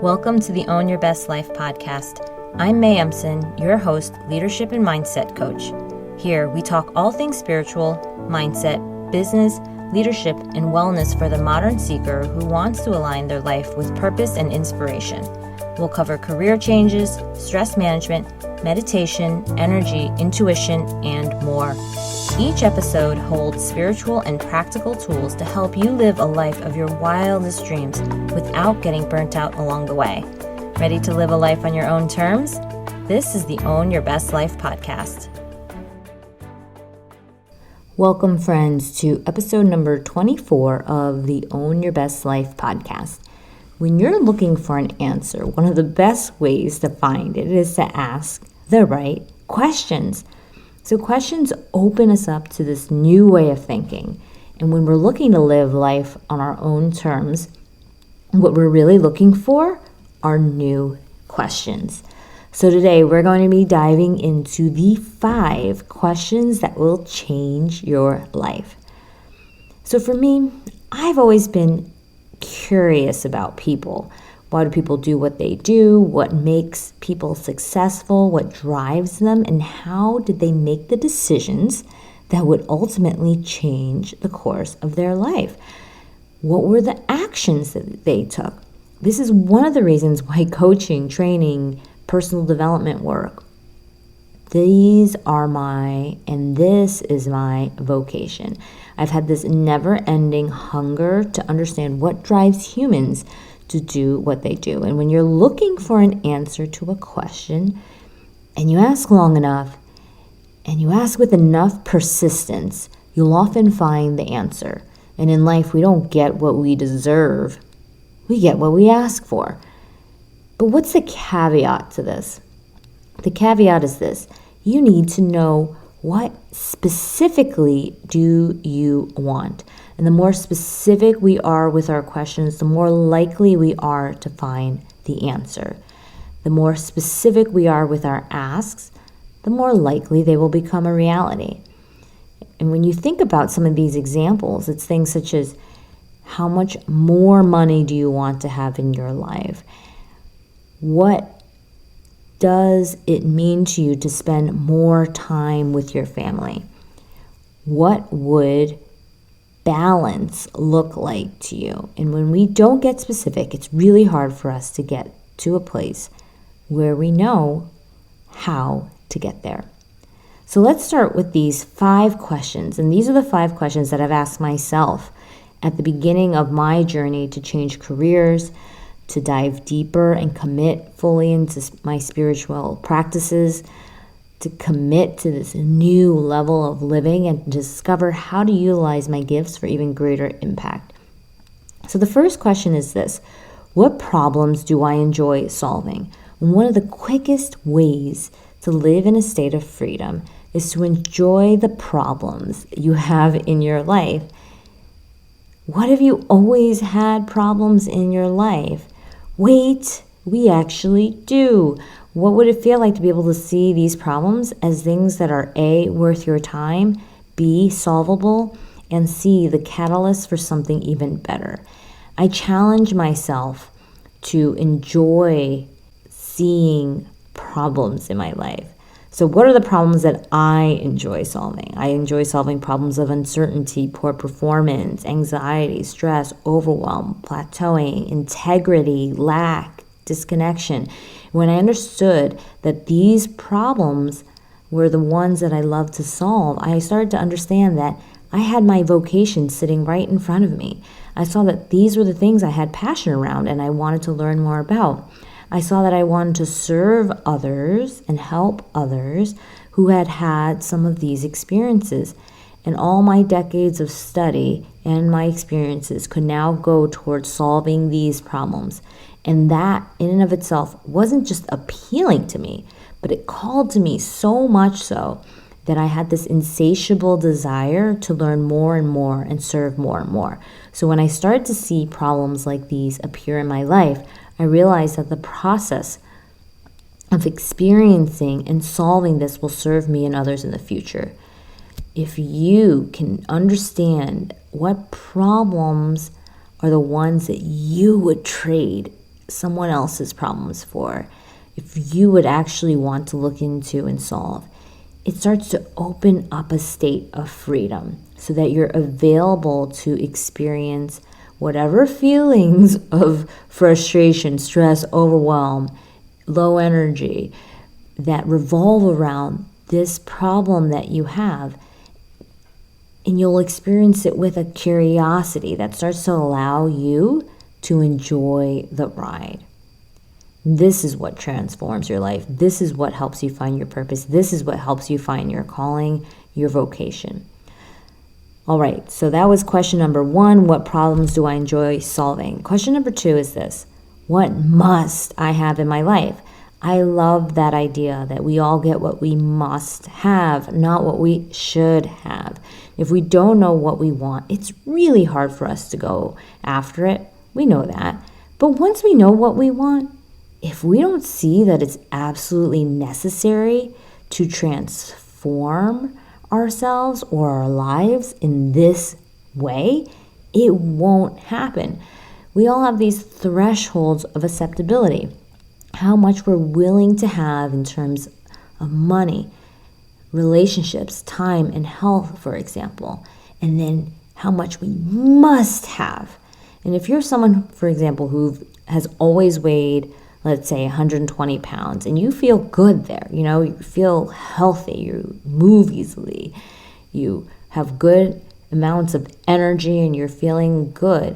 Welcome to the Own Your Best Life podcast. I'm May Empson, your host, leadership and mindset coach. Here, we talk all things spiritual, mindset, business, leadership, and wellness for the modern seeker who wants to align their life with purpose and inspiration. We'll cover career changes, stress management, meditation, energy, intuition, and more. Each episode holds spiritual and practical tools to help you live a life of your wildest dreams without getting burnt out along the way. Ready to live a life on your own terms? This is the Own Your Best Life podcast. Welcome, friends, to episode number 24 of the Own Your Best Life podcast. When you're looking for an answer, one of the best ways to find it is to ask the right questions. So questions open us up to this new way of thinking. And when we're looking to live life on our own terms, what we're really looking for are new questions. So today we're going to be diving into the 5 questions that will change your life. So for me, I've always been curious about people. Why do people do what they do? What makes people successful? What drives them? And how did they make the decisions that would ultimately change the course of their life? What were the actions that they took? This is one of the reasons why coaching, training, personal development work, this is my vocation. I've had this never-ending hunger to understand what drives humans to do what they do. And when you're looking for an answer to a question, and you ask long enough, and you ask with enough persistence, you'll often find the answer. And in life, we don't get what we deserve. We get what we ask for. But what's the caveat to this? The caveat is this. You need to know what specifically do you want. And the more specific we are with our questions, the more likely we are to find the answer. The more specific we are with our asks, the more likely they will become a reality. And when you think about some of these examples, it's things such as, how much more money do you want to have in your life? What does it mean to you to spend more time with your family? What would balance look like to you? And when we don't get specific, it's really hard for us to get to a place where we know how to get there. So let's start with these 5 questions. And these are the 5 questions that I've asked myself at the beginning of my journey to change careers, to dive deeper and commit fully into my spiritual practices, to commit to this new level of living and discover how to utilize my gifts for even greater impact. So the first question is this: what problems do I enjoy solving? And one of the quickest ways to live in a state of freedom is to enjoy the problems you have in your life. What have you always had problems in your life? Wait, we actually do. What would it feel like to be able to see these problems as things that are A, worth your time, B, solvable, and C, the catalyst for something even better? I challenge myself to enjoy seeing problems in my life. So what are the problems that I enjoy solving? I enjoy solving problems of uncertainty, poor performance, anxiety, stress, overwhelm, plateauing, integrity, lack, disconnection. When I understood that these problems were the ones that I love to solve, I started to understand that I had my vocation sitting right in front of me. I saw that these were the things I had passion around and I wanted to learn more about. I saw that I wanted to serve others and help others who had had some of these experiences. And all my decades of study and my experiences could now go towards solving these problems. And that, in and of itself, wasn't just appealing to me, but it called to me so much so that I had this insatiable desire to learn more and more and serve more and more. So when I started to see problems like these appear in my life, I realized that the process of experiencing and solving this will serve me and others in the future. If you can understand what problems are the ones that you would trade someone else's problems for, if you would actually want to look into and solve, it starts to open up a state of freedom so that you're available to experience whatever feelings of frustration, stress, overwhelm, low energy that revolve around this problem that you have. And you'll experience it with a curiosity that starts to allow you to enjoy the ride. This is what transforms your life. This is what helps you find your purpose. This is what helps you find your calling, your vocation. All right, so that was question number 1. What problems do I enjoy solving? Question number 2 is this. What must I have in my life? I love that idea that we all get what we must have, not what we should have. If we don't know what we want, it's really hard for us to go after it. We know that. But once we know what we want, if we don't see that it's absolutely necessary to transform ourselves or our lives in this way, it won't happen. We all have these thresholds of acceptability. How much we're willing to have in terms of money, relationships, time, and health, for example, and then how much we must have. And if you're someone, for example, who has always weighed, let's say 120 pounds, and you feel good there, you feel healthy, you move easily, you have good amounts of energy, and you're feeling good.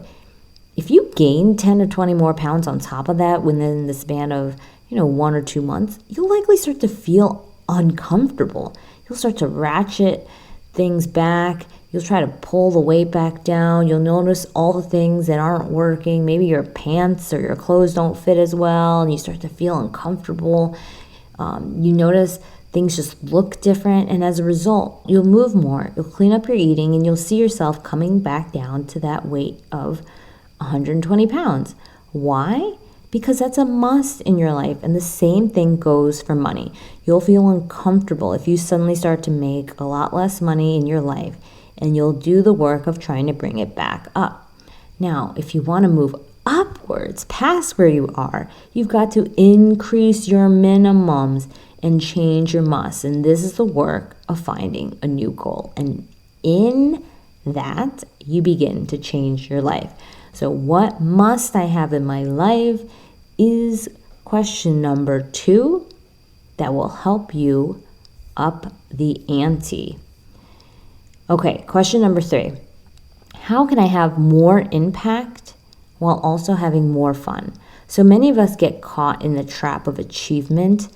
If you gain 10 to 20 more pounds on top of that within the span of, 1 or 2 months, you'll likely start to feel uncomfortable. You'll start to ratchet things back. You'll try to pull the weight back down. You'll notice all the things that aren't working. Maybe your pants or your clothes don't fit as well, and you start to feel uncomfortable. You notice things just look different, and as a result, you'll move more. You'll clean up your eating, and you'll see yourself coming back down to that weight of 120 pounds. Why? Because that's a must in your life. And the same thing goes for money. You'll feel uncomfortable if you suddenly start to make a lot less money in your life, and you'll do the work of trying to bring it back up. Now, if you want to move upwards past where you are, you've got to increase your minimums and change your musts. And this is the work of finding a new goal. And in that, you begin to change your life. So what must I have in my life is question number 2 that will help you up the ante. Okay, question number 3. How can I have more impact while also having more fun? So many of us get caught in the trap of achievement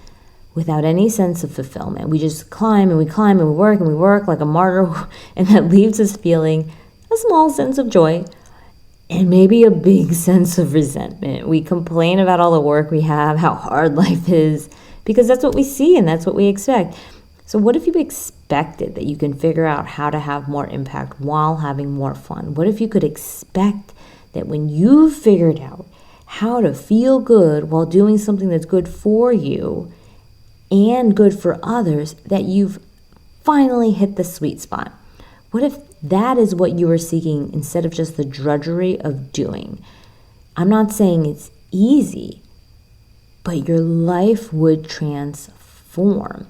without any sense of fulfillment. We just climb and we climb and we work like a martyr, and that leaves us feeling a small sense of joy and maybe a big sense of resentment. We complain about all the work we have, how hard life is, because that's what we see and that's what we expect. So what if you expected that you can figure out how to have more impact while having more fun? What if you could expect that when you figured out how to feel good while doing something that's good for you and good for others, that you've finally hit the sweet spot? What if that is what you were seeking instead of just the drudgery of doing? I'm not saying it's easy, but your life would transform.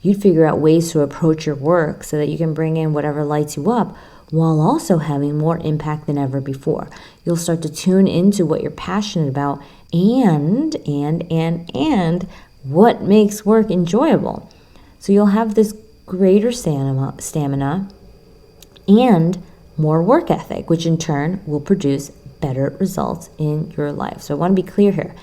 You'd figure out ways to approach your work so that you can bring in whatever lights you up while also having more impact than ever before. You'll start to tune into what you're passionate about and what makes work enjoyable. So you'll have this greater stamina and more work ethic, which in turn will produce better results in your life. So I want to be clear here.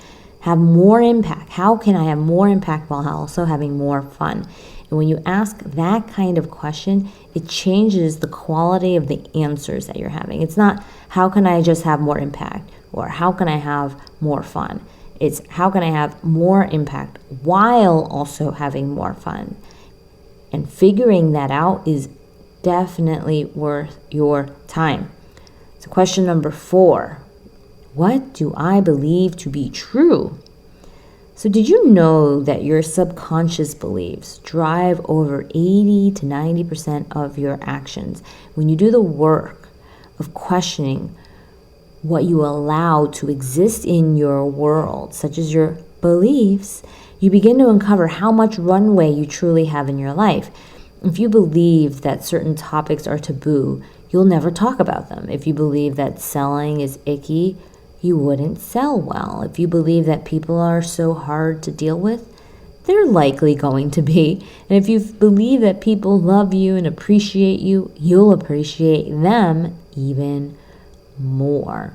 Have more impact. How can I have more impact while also having more fun? And when you ask that kind of question, it changes the quality of the answers that you're having. It's not, how can I just have more impact? Or how can I have more fun? It's, how can I have more impact while also having more fun? And figuring that out is definitely worth your time. So question number 4. What do I believe to be true? So did you know that your subconscious beliefs drive over 80 to 90% of your actions? When you do the work of questioning what you allow to exist in your world, such as your beliefs, you begin to uncover how much runway you truly have in your life. If you believe that certain topics are taboo, you'll never talk about them. If you believe that selling is icky, you wouldn't sell well. If you believe that people are so hard to deal with, they're likely going to be. And if you believe that people love you and appreciate you, you'll appreciate them even more.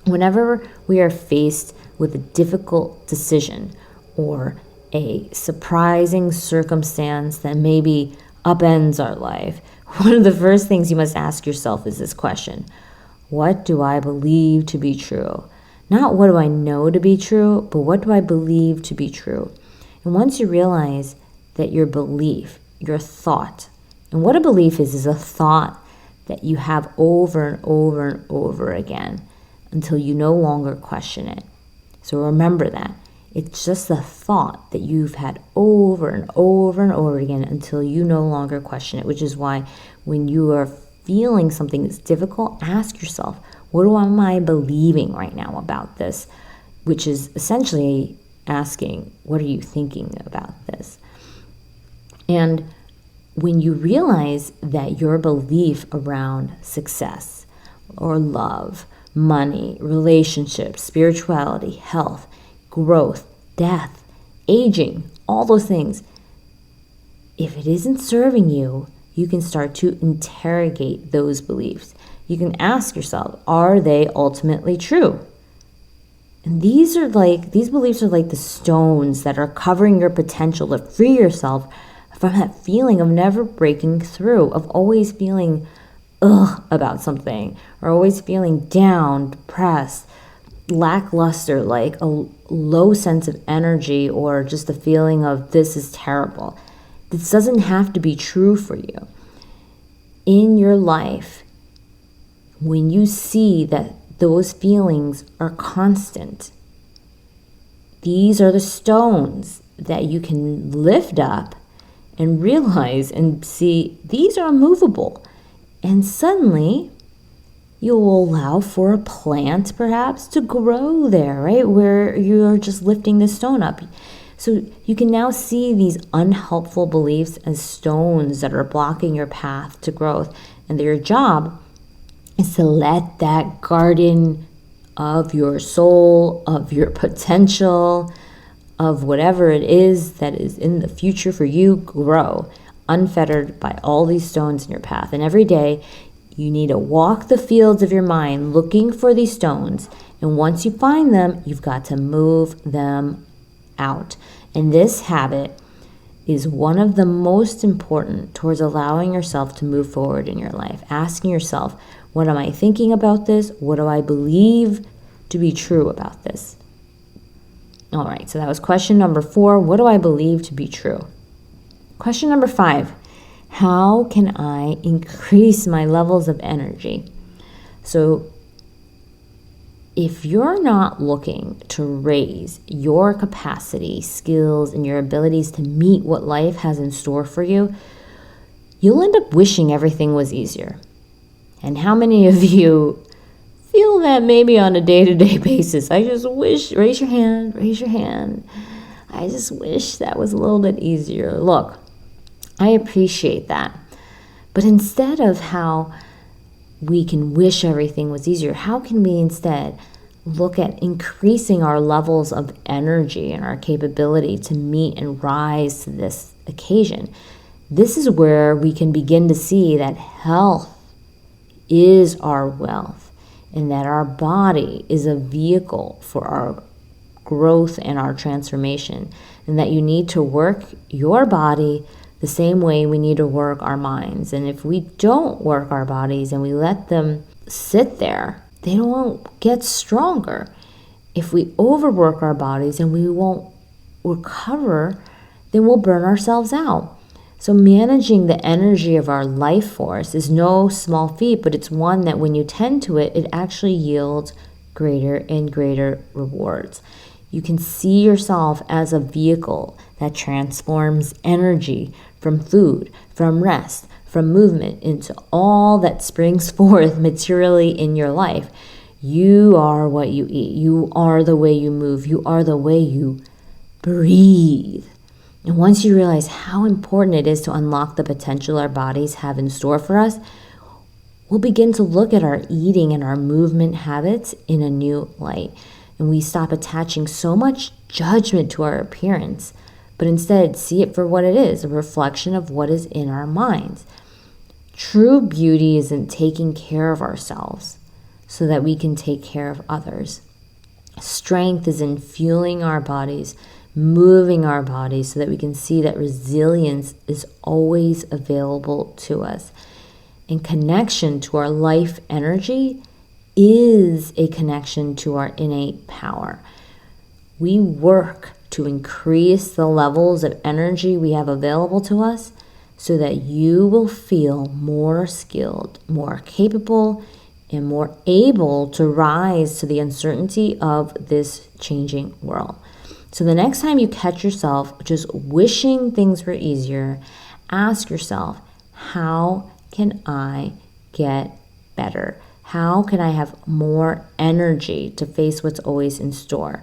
Whenever we are faced with a difficult decision or a surprising circumstance that maybe upends our life, one of the first things you must ask yourself is this question: what do I believe to be true? Not what do I know to be true, but what do I believe to be true? And once you realize that your belief, your thought, and what a belief is a thought that you have over and over and over again until you no longer question it. So remember that. It's just a thought that you've had over and over and over again until you no longer question it, which is why when you are feeling something that's difficult, ask yourself, what am I believing right now about this? Which is essentially asking, what are you thinking about this? And when you realize that your belief around success or love, money, relationships, spirituality, health, growth, death, aging, all those things, if it isn't serving you, you can start to interrogate those beliefs. You can ask yourself, are they ultimately true? And these beliefs are like the stones that are covering your potential to free yourself from that feeling of never breaking through, of always feeling about something, or always feeling down, depressed, lackluster, like a low sense of energy, or just a feeling of this is terrible. This doesn't have to be true for you. In your life, when you see that those feelings are constant, these are the stones that you can lift up and realize and see these are immovable. And suddenly you will allow for a plant perhaps to grow there, right? Where you're just lifting the stone up. So you can now see these unhelpful beliefs as stones that are blocking your path to growth. And your job is to let that garden of your soul, of your potential, of whatever it is that is in the future for you grow, unfettered by all these stones in your path. And every day you need to walk the fields of your mind looking for these stones. And once you find them, you've got to move them out. And this habit is one of the most important towards allowing yourself to move forward in your life. Asking yourself, what am I thinking about this? What do I believe to be true about this? All right, so that was question number 4. What do I believe to be true? Question number 5, how can I increase my levels of energy? So if you're not looking to raise your capacity, skills, and your abilities to meet what life has in store for you, you'll end up wishing everything was easier. And how many of you feel that maybe on a day-to-day basis? I just wish, raise your hand. I just wish that was a little bit easier. Look, I appreciate that. But instead of how we can wish everything was easier, how can we instead look at increasing our levels of energy and our capability to meet and rise to this occasion? This is where we can begin to see that health is our wealth, and that our body is a vehicle for our growth and our transformation, and that you need to work your body the same way we need to work our minds. And if we don't work our bodies and we let them sit there, they won't get stronger. If we overwork our bodies and we won't recover, then we'll burn ourselves out. So managing the energy of our life force is no small feat, but it's one that when you tend to it, it actually yields greater and greater rewards. You can see yourself as a vehicle that transforms energy from food, from rest, from movement into all that springs forth materially in your life. You are what you eat. You are the way you move. You are the way you breathe. And once you realize how important it is to unlock the potential our bodies have in store for us, we'll begin to look at our eating and our movement habits in a new light. And we stop attaching so much judgment to our appearance, but instead see it for what it is, a reflection of what is in our minds. True beauty is in taking care of ourselves so that we can take care of others. Strength is in fueling our bodies, moving our bodies so that we can see that resilience is always available to us. And connection to our life energy is a connection to our innate power. We work to increase the levels of energy we have available to us so that you will feel more skilled, more capable, and more able to rise to the uncertainty of this changing world. So the next time you catch yourself just wishing things were easier, ask yourself, how can I get better? How can I have more energy to face what's always in store?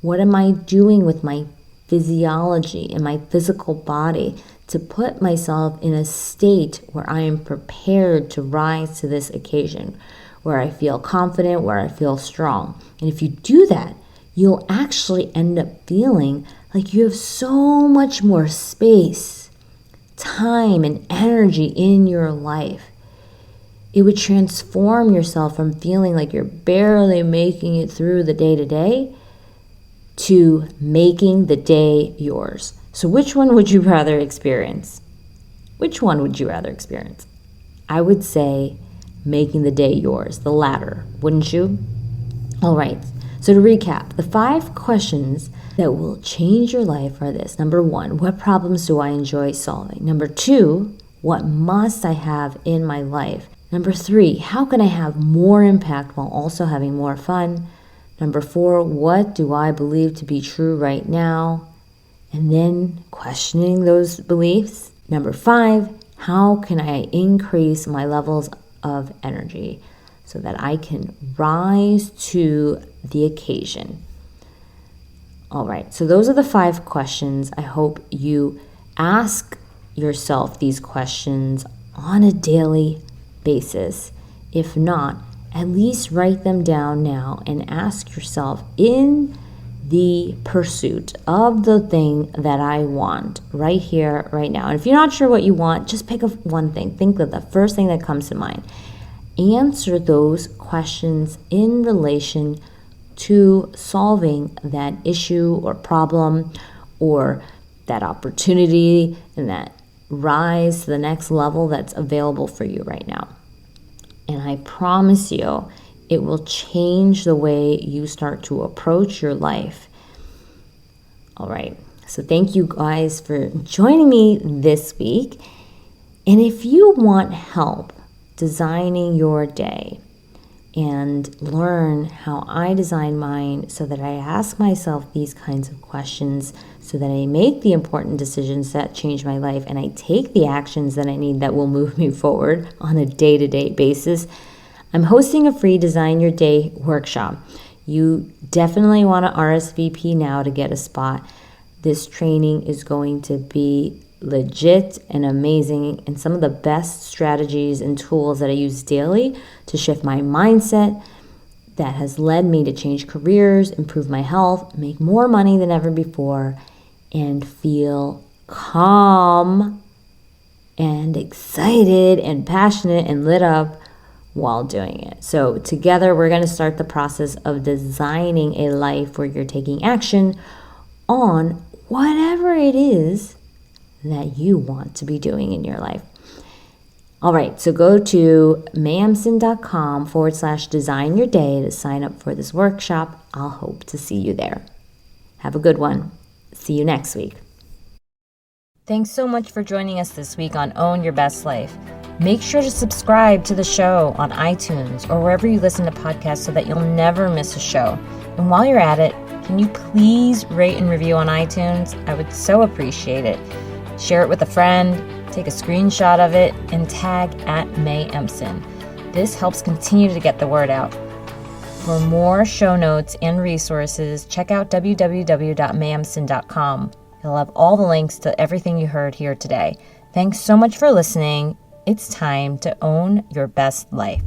What am I doing with my physiology and my physical body to put myself in a state where I am prepared to rise to this occasion, where I feel confident, where I feel strong? And if you do that, you'll actually end up feeling like you have so much more space, time, and energy in your life. It would transform yourself from feeling like you're barely making it through the day-to-day to making the day yours. So which one would you rather experience? Which one would you rather experience? I would say making the day yours, the latter, wouldn't you? All right. So to recap, the 5 questions that will change your life are this. Number 1, what problems do I enjoy solving? Number 2, what must I have in my life? Number 3, how can I have more impact while also having more fun? Number 4, what do I believe to be true right now? And then questioning those beliefs. Number 5, how can I increase my levels of energy so that I can rise to the occasion? All right, so those are the 5 questions. I hope you ask yourself these questions on a daily basis. If not, at least write them down now and ask yourself, in the pursuit of the thing that I want right here, right now. And if you're not sure what you want, just pick up one thing. Think of the first thing that comes to mind. Answer those questions in relation to solving that issue or problem or that opportunity and that rise to the next level that's available for you right now. And I promise you, it will change the way you start to approach your life. All right. So thank you guys for joining me this week. And if you want help designing your day and learn how I design mine so that I ask myself these kinds of questions, so that I make the important decisions that change my life and I take the actions that I need that will move me forward on a day-to-day basis, I'm hosting a free Design Your Day workshop. You definitely want to RSVP now to get a spot. This training is going to be legit and amazing, and some of the best strategies and tools that I use daily to shift my mindset that has led me to change careers, improve my health, make more money than ever before, and feel calm and excited and passionate and lit up while doing it. So together we're going to start the process of designing a life where you're taking action on whatever it is that you want to be doing in your life. All right, so go to mayemson.com/design your day to sign up for this workshop. I'll hope to see you there. Have a good one. See you next week. Thanks so much for joining us this week on Own Your Best Life. Make sure to subscribe to the show on iTunes or wherever you listen to podcasts so that you'll never miss a show. And while you're at it, can you please rate and review on iTunes? I would so appreciate it. Share it with a friend, take a screenshot of it, and tag @MayEmson. This helps continue to get the word out. For more show notes and resources, check out www.mamson.com. You'll have all the links to everything you heard here today. Thanks so much for listening. It's time to own your best life.